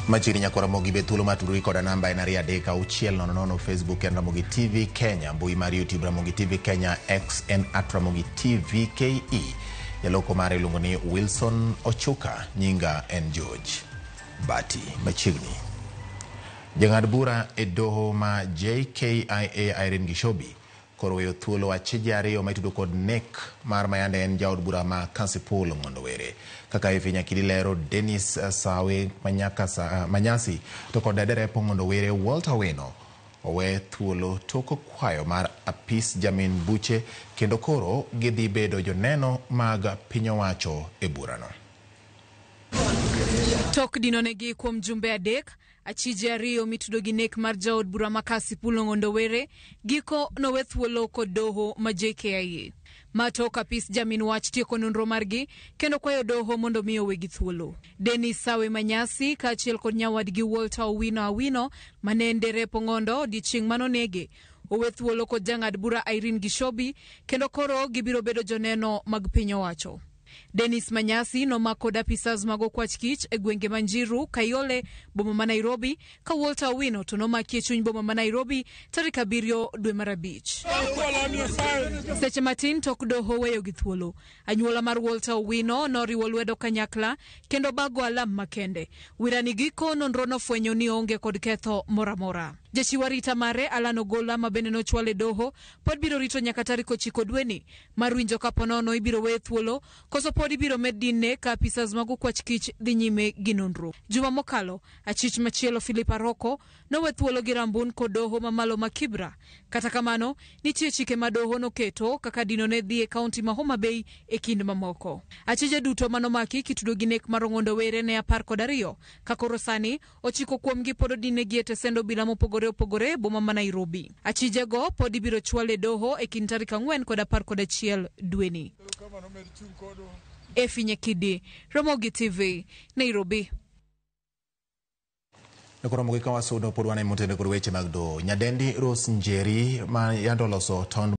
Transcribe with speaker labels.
Speaker 1: Machiri nyakora mogi betulo matuduri koda namba enari adeka uchiel nono Facebook en Ramogi TV Kenya, mbui mari YouTube Ramogi TV Kenya, X en @Ramogi TV KE. Yaloko mare iluongo ni Wilson Ochuka, nyinga en George Bati Machigni. Jang'ad bura e doho ma JKIA Irene Gishobi koro weyo thuolo achije ariyo maitudo kod nek mar mayande en jaod bura ma Kasipul Ng'ondowere. Kaka ifinya kidilero Dennis Sawe Manyasi to kod derepo Ng'ondowere Walter Wino owe thuolo toko kwayo mar apis jamin buche kendo koro gidhi bedo joneno mag piny owacho e burano.
Speaker 2: Tok dinonegi kuom jumbe adek, achije ariyo mitudo gi nek mar jaod bura ma Kasipul Ng'ondowere, giko nowe thuolo kod doho ma JKIA. Matok apis jamin wach tieko nonro margi kendo kwayo doho mondo miyo wegi thuolo. Dennis Sawe Manyasi kaachiel kod nyawadgi Walter Awino mane en derepo Ng'ondo odiechieng' manonege owe thuolo kod jang'ad bura Irene Gishobi kendo koro gibiro bedo joneno mag piny owacho. Dennis Manyasi nomako apisas mag okwach kich e gwenge Manjiru, Kayole, boma ma Nairobi, ka Walter Awino to nomaki e chuny boma ma Nairobi tarik 7 dwe mar Abich. Seche matin tok doho weyo gi thuolo, anyuola mar Walter Awino noriwo lwedo kanyakla kendo bago alam makende. Wirani giko nonro nofwenyo ni onge kod ketho moramora. Jachiw arita mare Alan Ogola ma bende nochwale doho pod biro rito nyaka tarik 9 dweni mar winjo kapo nono ibiro we thuolo koso pod ibiro med dinne ka apisas mag okwach kich dhi nyime gi nonro. Juma mokalo achich machielo Philip Aroko nowe thuolo gi rambun kod doho mamalo ma Kibra. Kata kamano nitie chike ma doho noketo kaka dino ne dhi e kaunti ma Homa Bay e kind mamoko. Achije duto manomaki kitudo gi nek mar Ng'ondowere ne 12 ka koro sani ochiko kuomgi pod dinne gi e tesendo bila mopogore opogore boma ma Nairobi. Achije go pod ibiro chwale doho e kind tarik 4 kod 11 dweni. Efinye Kidi, Ramogi TV, Nairobi.
Speaker 1: Nekoro mogi kawa sudo podwane motende kod weche mag do. Nyadendi Rose Njeri ma yando loso ton